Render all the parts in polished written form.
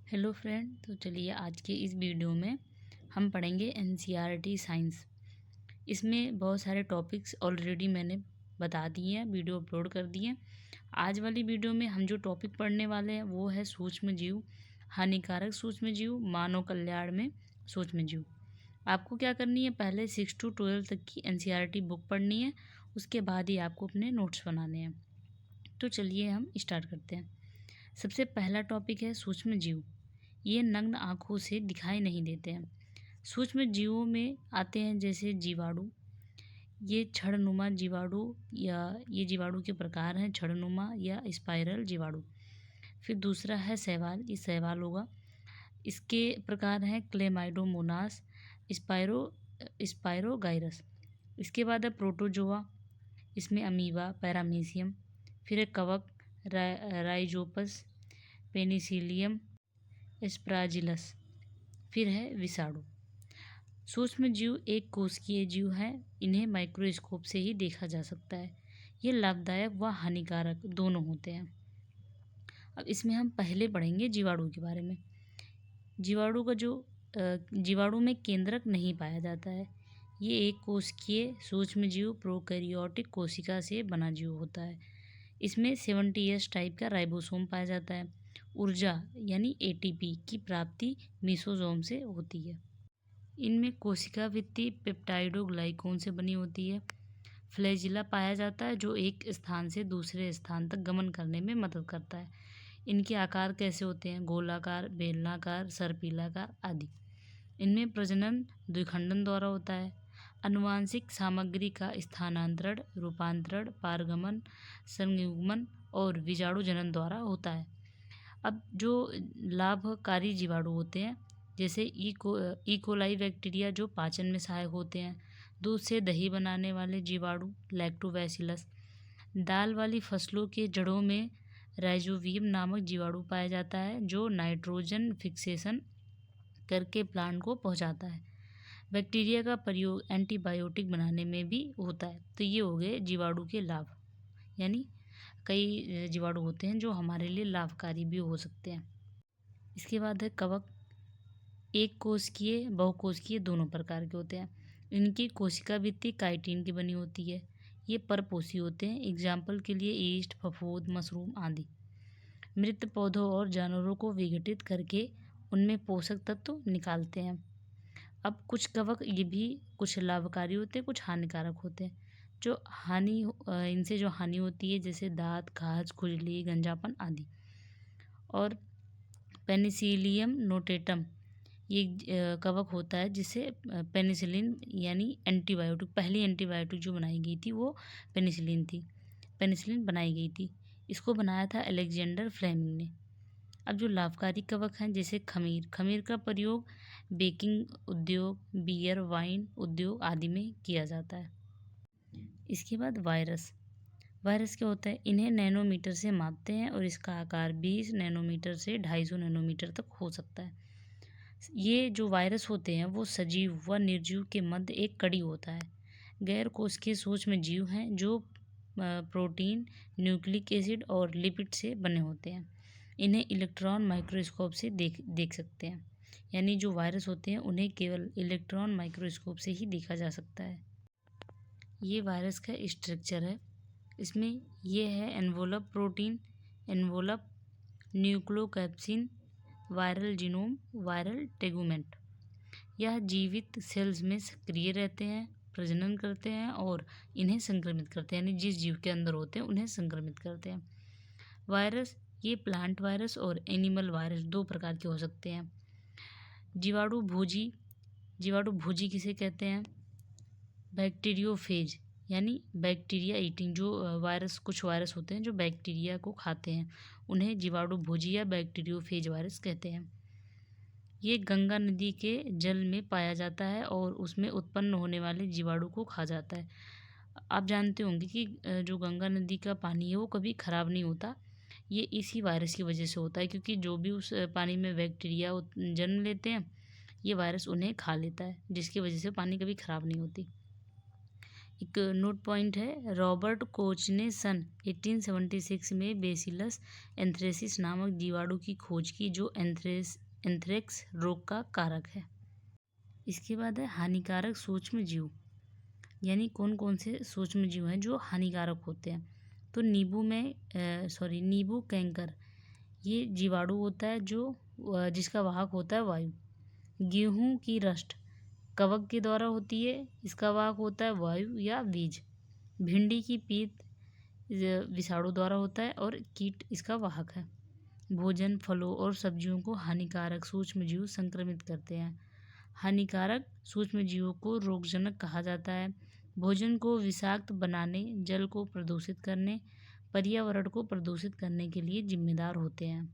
Hello friend, तो चलिए आज के इस वीडियो में हम पढ़ेंगे एनसीईआरटी साइंस। इसमें बहुत सारे टॉपिक्स ऑलरेडी मैंने बता दिए हैं, वीडियो अपलोड कर दिए हैं। आज वाली वीडियो में हम जो टॉपिक पढ़ने वाले हैं वो है सूक्ष्म जीव, हानिकारक सूक्ष्म जीव, मानव कल्याण में सूक्ष्म जीव। आपको क्या करनी है, पहले 6 to 12 तक की एनसीईआरटी बुक पढ़नी है, उसके बाद ही आपको अपने नोट्स बनाने हैं। तो चलिए हम स्टार्ट करते हैं। सबसे पहला टॉपिक है सूक्ष्म जीव। ये नग्न आँखों से दिखाई नहीं देते हैं। सूक्ष्म जीवों में आते हैं जैसे जीवाणु। ये छड़नुमा जीवाणु या ये जीवाणु के प्रकार हैं, छड़नुमा या स्पाइरल जीवाणु। फिर दूसरा है शैवाल, ये शैवाल होगा। इसके प्रकार हैं क्लेमाइडोमोनास, स्पाइरोगाइरस। इसके बाद है प्रोटोजोआ, इसमें अमीबा, पैरामीशियम। फिर है कवक, राइजोपस, पेनिसिलियम, एस्पराजिलस। फिर है विषाणु। सूक्ष्म जीव एक कोशिकीय जीव हैं, इन्हें माइक्रोस्कोप से ही देखा जा सकता है। ये लाभदायक व हानिकारक दोनों होते हैं। अब इसमें हम पहले पढ़ेंगे जीवाणु के बारे में। जीवाणु का जो जीवाणु में केंद्रक नहीं पाया जाता है। ये एक कोशिकीय सूक्ष्म जीव प्रोकैरियोटिक कोशिका से बना जीव होता है। इसमें 70S टाइप का राइबोसोम पाया जाता है। ऊर्जा यानी एटीपी की प्राप्ति मीसोजोम से होती है। इनमें कोशिका भित्ति पेप्टाइडोग्लाइकोन से बनी होती है। फ्लैजिला पाया जाता है जो एक स्थान से दूसरे स्थान तक गमन करने में मदद करता है। इनके आकार कैसे होते हैं, गोलाकार, बेलनाकार, सर्पिलाकार आदि। इनमें प्रजनन द्विखंडन द्वारा होता है। आनुवांशिक सामग्री का स्थानांतरण, रूपांतरण, पारगमन, संयुग्मन और बीजाणु जनन द्वारा होता है। अब जो लाभकारी जीवाणु होते हैं जैसे इकोलाई बैक्टीरिया जो पाचन में सहायक होते हैं। दूध से दही बनाने वाले जीवाणु लैक्टोबैसिलस। दाल वाली फसलों के जड़ों में राइजोबियम नामक जीवाणु पाया जाता है जो नाइट्रोजन फिक्सेशन करके प्लांट को पहुंचाता है। बैक्टीरिया का प्रयोग एंटीबायोटिक बनाने में भी होता है। तो ये हो गए जीवाणु के लाभ, यानी कई जीवाणु होते हैं जो हमारे लिए लाभकारी भी हो सकते हैं। इसके बाद है कवक। एक कोशिकीय, बहुकोशिकीय दोनों प्रकार के होते हैं। इनकी कोशिका भित्ति काइटिन की बनी होती है। ये परपोषी होते हैं। एग्जाम्पल के लिए ईस्ट, फफूंद, मशरूम आदि। मृत पौधों और जानवरों को विघटित करके उनमें पोषक तत्व निकालते हैं। अब कुछ कवक ये भी कुछ लाभकारी होते हैं, कुछ हानिकारक होते हैं। जो इनसे जो हानि होती है जैसे दांत, खाज, खुजली, गंजापन आदि। और पेनिसिलियम नोटेटम ये कवक होता है जिसे पेनिसिलिन यानी एंटीबायोटिक, पहली एंटीबायोटिक जो बनाई गई थी वो पेनिसिलिन बनाई गई थी। इसको बनाया था अलेक्जेंडर फ्लेमिंग ने। अब जो लाभकारी कवक हैं जैसे खमीर का प्रयोग बेकिंग उद्योग, बियर, वाइन उद्योग आदि में किया जाता है। इसके बाद वायरस क्या होता है, इन्हें नैनोमीटर से मापते हैं और इसका आकार 20 नैनोमीटर से 250 नैनोमीटर तक हो सकता है। ये जो वायरस होते हैं वो सजीव व निर्जीव के मध्य एक कड़ी होता है। गैर कोशिकीय सूक्ष्म जीव हैं जो प्रोटीन, न्यूक्लिक एसिड और लिपिड से बने होते हैं। इन्हें इलेक्ट्रॉन माइक्रोस्कोप से देख सकते हैं। यानी जो वायरस होते हैं उन्हें केवल इलेक्ट्रॉन माइक्रोस्कोप से ही देखा जा सकता है। ये वायरस का स्ट्रक्चर है। इसमें ये है एनवोलप प्रोटीन, एनवोलप, न्यूक्लियोकैप्सिन, वायरल जीनोम, वायरल टेगुमेंट। यह जीवित सेल्स में सक्रिय रहते हैं, प्रजनन करते हैं और इन्हें संक्रमित करते हैं, यानी जिस जीव के अंदर होते हैं उन्हें संक्रमित करते हैं। वायरस ये प्लांट वायरस और एनिमल वायरस दो प्रकार के हो सकते हैं। जीवाणु भोजी किसे कहते हैं, बैक्टीरियोफेज यानी बैक्टीरिया ईटिंग। जो कुछ वायरस होते हैं जो बैक्टीरिया को खाते हैं उन्हें जीवाणु भोजी या बैक्टीरियोफेज वायरस कहते हैं। ये गंगा नदी के जल में पाया जाता है और उसमें उत्पन्न होने वाले जीवाणु को खा जाता है। आप जानते होंगे कि जो गंगा नदी का पानी है वो कभी ख़राब नहीं होता। ये इसी वायरस की वजह से होता है, क्योंकि जो भी उस पानी में बैक्टीरिया जन्म लेते हैं ये वायरस उन्हें खा लेता है, जिसकी वजह से पानी कभी ख़राब नहीं होती। एक नोट पॉइंट है, रॉबर्ट कोच ने सन 1876 में बेसिलस एंथ्रेसिस नामक जीवाणु की खोज की जो एंथ्रेक्स रोग का कारक है। इसके बाद है हानिकारक सूक्ष्म जीव, यानी कौन कौन से सूक्ष्म जीव हैं जो हानिकारक होते हैं। तो नींबू कैंकर ये जीवाणु होता है जो जिसका वाहक होता है वायु। गेहूं की रस्ट कवक के द्वारा होती है, इसका वाहक होता है वायु या बीज। भिंडी की पीत विषाणु द्वारा होता है और कीट इसका वाहक है। भोजन, फलों और सब्जियों को हानिकारक सूक्ष्मजीव संक्रमित करते हैं। हानिकारक सूक्ष्मजीवों को रोगजनक कहा जाता है। भोजन को विषाक्त बनाने, जल को प्रदूषित करने, पर्यावरण को प्रदूषित करने के लिए जिम्मेदार होते हैं।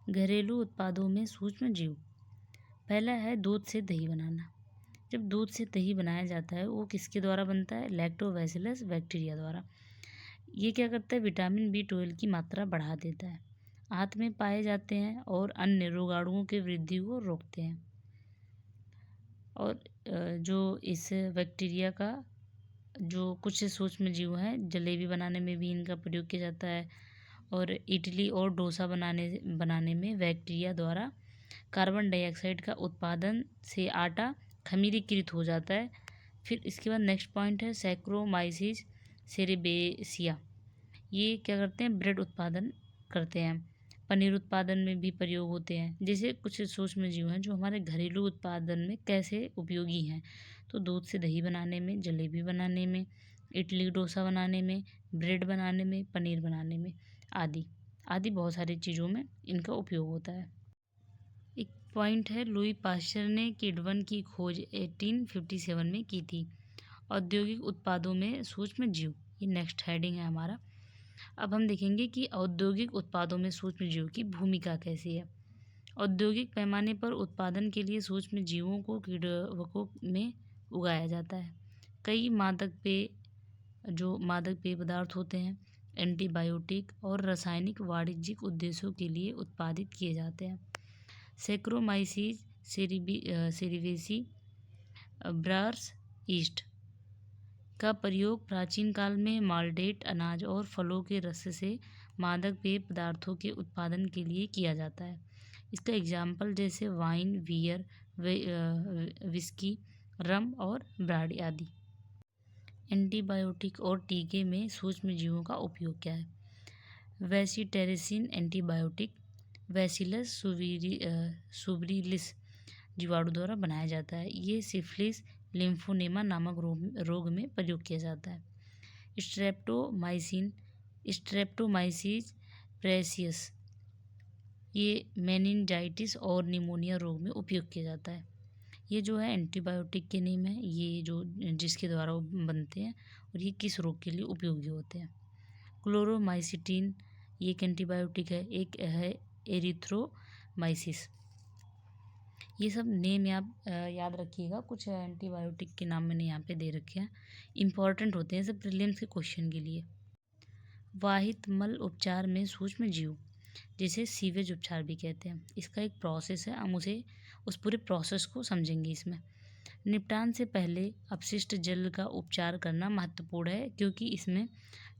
घरेलू उत्पादों में सूक्ष्मजीव, पहला है दूध से दही बनाना। जब दूध से दही बनाया जाता है वो किसके द्वारा बनता है? लैक्टोबैसिलस बैक्टीरिया द्वारा। ये क्या करता है? विटामिन B12 की मात्रा बढ़ा देता है, आंत में पाए जाते हैं और अन्य रोगाणुओं की वृद्धि को रोकते हैं। और जो इस बैक्टीरिया का जो कुछ सूक्ष्म जीव हैं, जलेबी बनाने में भी इनका प्रयोग किया जाता है और इडली और डोसा बनाने में बैक्टीरिया द्वारा कार्बन डाइऑक्साइड का उत्पादन से आटा खमीरीकृत हो जाता है। फिर इसके बाद नेक्स्ट पॉइंट है सैक्रोमाइसिस सेरेबेसिया। ये क्या करते हैं? ब्रेड उत्पादन करते हैं, पनीर उत्पादन में भी प्रयोग होते हैं। जैसे कुछ सूक्ष्म जीव हैं जो हमारे घरेलू उत्पादन में कैसे उपयोगी हैं, तो दूध से दही बनाने में, जलेबी बनाने में, इडली डोसा बनाने में, ब्रेड बनाने में, पनीर बनाने में आदि बहुत सारी चीज़ों में इनका उपयोग होता है। एक पॉइंट है, लुई पाश्चर ने किण्वन की खोज 1857 में की थी। औद्योगिक उत्पादों में सूक्ष्म जीव, ये नेक्स्ट हेडिंग है हमारा। अब हम देखेंगे कि औद्योगिक उत्पादों में सूक्ष्म जीव की भूमिका कैसी है। औद्योगिक पैमाने पर उत्पादन के लिए सूक्ष्म जीवों को कीटकों में उगाया जाता है। कई मादक पेय पदार्थ होते हैं, एंटीबायोटिक और रासायनिक वाणिज्यिक उद्देश्यों के लिए उत्पादित किए जाते हैं। सैक्रोमाइसिस सेरेबेसी ब्रास ईस्ट का प्रयोग प्राचीन काल में माल्टेड अनाज और फलों के रस से मादक पेय पदार्थों के उत्पादन के लिए किया जाता है। इसका एग्जाम्पल जैसे वाइन, बियर, विस्की, रम और ब्रांडी आदि। एंटीबायोटिक और टीके में सूक्ष्म जीवों का उपयोग क्या है? वैसीटेरिसिन एंटीबायोटिक बैसिलस सुब्रिलिस जीवाणु द्वारा बनाया जाता है। ये सिफिलिस, लिम्फोनेमा नामक रोग में प्रयोग किया जाता है। स्ट्रेप्टोमाइसिस प्रेसियस, ये मेनिंजाइटिस और निमोनिया रोग में उपयोग किया जाता है। ये जो है एंटीबायोटिक के नेम है, ये जो जिसके द्वारा वो बनते हैं और ये किस रोग के लिए उपयोगी होते हैं। क्लोरोमाइसिटिन, ये एक एंटीबायोटिक है। एक है एरिथ्रोमाइसिस। ये सब नेम याद रखिएगा, कुछ एंटीबायोटिक के नाम मैंने यहाँ पे दे रखे हैं, इंपॉर्टेंट होते हैं सब प्रीलिम्स के क्वेश्चन के लिए। वाहित मल उपचार में सूक्ष्म जीव, जिसे सीवेज उपचार भी कहते हैं, इसका एक प्रोसेस है, हम उस पूरे प्रोसेस को समझेंगे इसमें। निपटान से पहले अपशिष्ट जल का उपचार करना महत्वपूर्ण है क्योंकि इसमें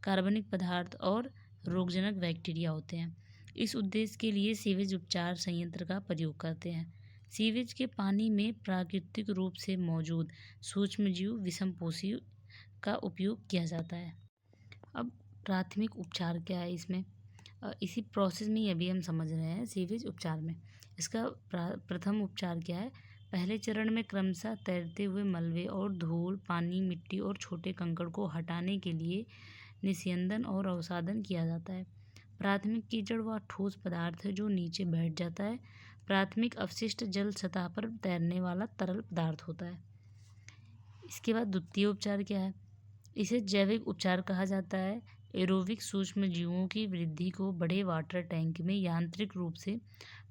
कार्बनिक पदार्थ और रोगजनक बैक्टीरिया होते हैं। इस उद्देश्य के लिए सीवेज उपचार संयंत्र का प्रयोग करते हैं। सीवेज के पानी में प्राकृतिक रूप से मौजूद सूक्ष्मजीव विषमपोषी का उपयोग किया जाता है। अब प्राथमिक उपचार क्या है इसमें, इसी प्रोसेस में अभी हम समझ रहे हैं सीवेज उपचार में। इसका प्रथम उपचार क्या है? पहले चरण में क्रमशः तैरते हुए मलबे और धूल, पानी, मिट्टी और छोटे कंकड़ को हटाने के लिए निस्यंदन और अवसादन किया जाता है। प्राथमिक कीचड़ वह ठोस पदार्थ है जो नीचे बैठ जाता है। प्राथमिक अपशिष्ट जल सतह पर तैरने वाला तरल पदार्थ होता है। इसके बाद द्वितीय उपचार क्या है? इसे जैविक उपचार कहा जाता है। एरोबिक सूक्ष्म जीवों की वृद्धि को बड़े वाटर टैंक में यांत्रिक रूप से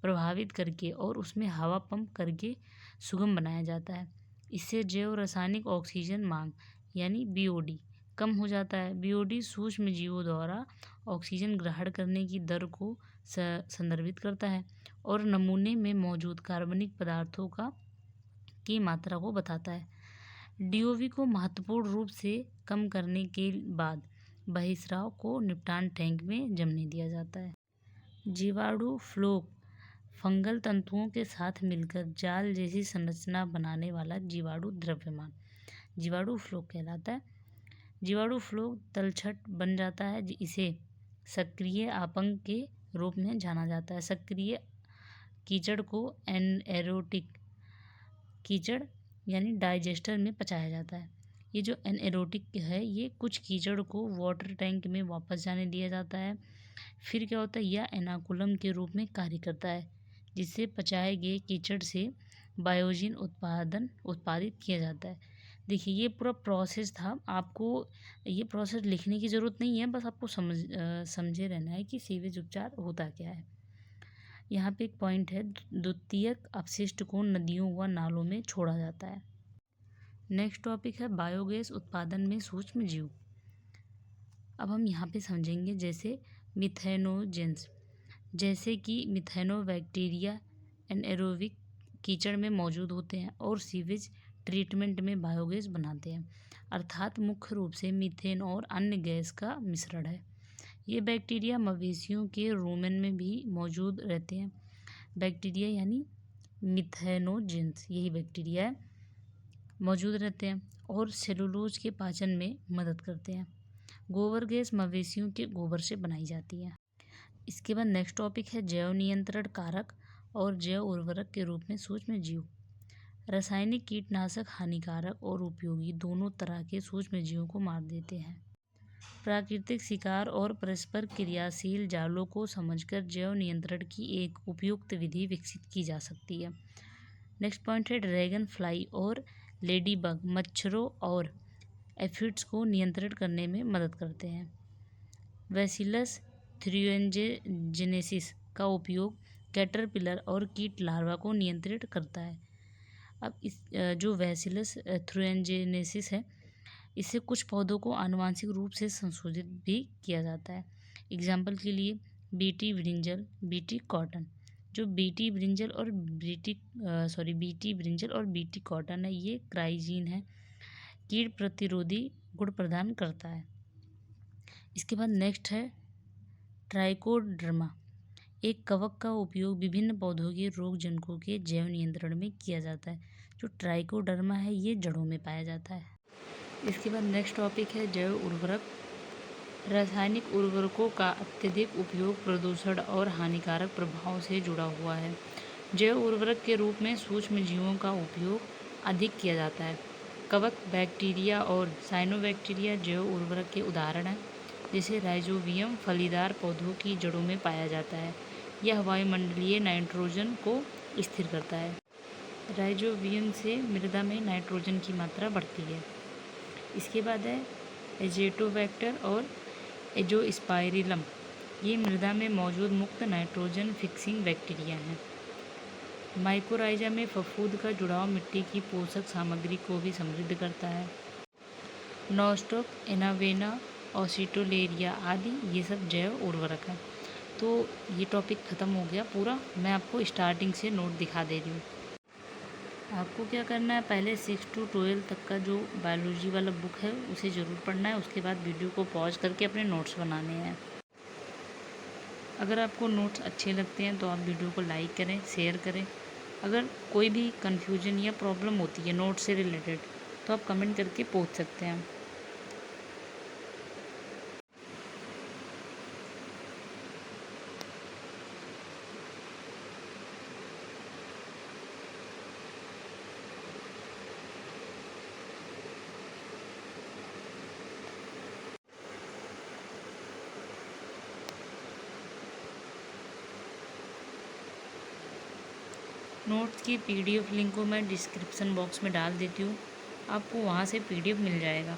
प्रभावित करके और उसमें हवा पंप करके सुगम बनाया जाता है। इससे जैव रासायनिक ऑक्सीजन मांग यानी BOD कम हो जाता है। BOD सूक्ष्म जीवों द्वारा ऑक्सीजन ग्रहण करने की दर को संदर्भित करता है और नमूने में मौजूद कार्बनिक पदार्थों की मात्रा को बताता है। डीओवी को महत्वपूर्ण रूप से कम करने के बाद बहिस्राव को निपटान टैंक में जमने दिया जाता है। जीवाणु फ्लोक फंगल तंतुओं के साथ मिलकर जाल जैसी संरचना बनाने वाला जीवाणु द्रव्यमान जीवाणु फ्लोक कहलाता है। जीवाणु फ्लोक तलछट बन जाता है, इसे सक्रिय आपंक के रूप में जाना जाता है। सक्रिय कीचड़ को एनएरोटिक कीचड़ यानी डाइजेस्टर में पचाया जाता है। ये जो एनएरोटिक है, ये कुछ कीचड़ को वाटर टैंक में वापस जाने दिया जाता है। फिर क्या होता है, यह एनाकुलम के रूप में कार्य करता है, जिससे पचाए गए कीचड़ से बायोजिन उत्पादित किया जाता है। देखिए, ये पूरा प्रोसेस था। आपको ये प्रोसेस लिखने की ज़रूरत नहीं है, बस आपको समझे रहना है कि सीवेज उपचार होता क्या है। यहाँ पे एक पॉइंट है, द्वितीयक अपशिष्ट को नदियों व नालों में छोड़ा जाता है। नेक्स्ट टॉपिक है बायोगैस उत्पादन में सूक्ष्म जीव। अब हम यहाँ पे समझेंगे जैसे मिथेनोजेंस, जैसे कि मिथेनोबैक्टीरिया एनएरोबिक कीचड़ में मौजूद होते हैं और सीवेज ट्रीटमेंट में बायोगैस बनाते हैं, अर्थात मुख्य रूप से मीथेन और अन्य गैस का मिश्रण है। ये बैक्टीरिया मवेशियों के रूमेन में भी मौजूद रहते हैं। बैक्टीरिया यानी मिथेनोजेंस, यही बैक्टीरिया है, मौजूद रहते हैं और सेलुलोज के पाचन में मदद करते हैं। गोबर गैस मवेशियों के गोबर से बनाई जाती है। इसके बाद नेक्स्ट टॉपिक है जैव नियंत्रण कारक और जैव उर्वरक के रूप में सूक्ष्म जीव। रासायनिक कीटनाशक हानिकारक और उपयोगी दोनों तरह के सूक्ष्म जीवों को मार देते हैं। प्राकृतिक शिकार और परस्पर क्रियाशील जालों को समझकर जैव नियंत्रण की एक उपयुक्त विधि विकसित की जा सकती है। नेक्स्ट पॉइंट है ड्रैगन फ्लाई और लेडीबग मच्छरों और एफिड्स को नियंत्रित करने में मदद करते हैं। बैसिलस थ्रियोजेनेसिस का उपयोग कैटरपिलर और कीट लार्वा को नियंत्रित करता है। अब इस जो बैसिलस थ्रियोजेनेसिस है, इससे कुछ पौधों को आनुवांशिक रूप से संशोधित भी किया जाता है। एग्जाम्पल के लिए बीटी ब्रिंजल, बीटी कॉटन। जो बीटी ब्रिंजल और बीटी कॉटन है, ये क्राइजीन है, कीट प्रतिरोधी गुण प्रदान करता है। इसके बाद नेक्स्ट है ट्राइकोडर्मा। एक कवक का उपयोग विभिन्न पौधों के रोगजनकों के जैव नियंत्रण में किया जाता है। जो ट्राइकोडर्मा है, ये जड़ों में पाया जाता है। इसके बाद नेक्स्ट टॉपिक है जैव उर्वरक। रासायनिक उर्वरकों का अत्यधिक उपयोग प्रदूषण और हानिकारक प्रभाव से जुड़ा हुआ है। जैव उर्वरक के रूप में सूक्ष्म जीवों का उपयोग अधिक किया जाता है। कवक, बैक्टीरिया और साइनोबैक्टीरिया जैव उर्वरक के उदाहरण हैं। जैसे राइजोबियम फलीदार पौधों की जड़ों में पाया जाता है। यह वायुमंडलीय नाइट्रोजन को स्थिर करता है। राइजोबियम से मृदा में नाइट्रोजन की मात्रा बढ़ती है। इसके बाद है एजेटोबैक्टर और एजोस्पाइरिलम। ये मृदा में मौजूद मुक्त नाइट्रोजन फिक्सिंग बैक्टीरिया हैं। माइकोराइजा में फफूंद का जुड़ाव मिट्टी की पोषक सामग्री को भी समृद्ध करता है। नॉस्टॉक, एनावेना, ऑसिटोलेरिया आदि ये सब जैव उर्वरक हैं। तो ये टॉपिक ख़त्म हो गया पूरा। मैं आपको स्टार्टिंग से नोट दिखा दे रही हूँ। आपको क्या करना है, पहले 6 to 12 तक का जो बायोलॉजी वाला बुक है उसे ज़रूर पढ़ना है। उसके बाद वीडियो को पॉज करके अपने नोट्स बनाने हैं। अगर आपको नोट्स अच्छे लगते हैं तो आप वीडियो को लाइक करें, शेयर करें। अगर कोई भी कन्फ्यूजन या प्रॉब्लम होती है नोट्स से रिलेटेड तो आप कमेंट करके पूछ सकते हैं। नोट्स की PDF लिंक को मैं डिस्क्रिप्शन बॉक्स में डाल देती हूँ, आपको वहाँ से PDF मिल जाएगा।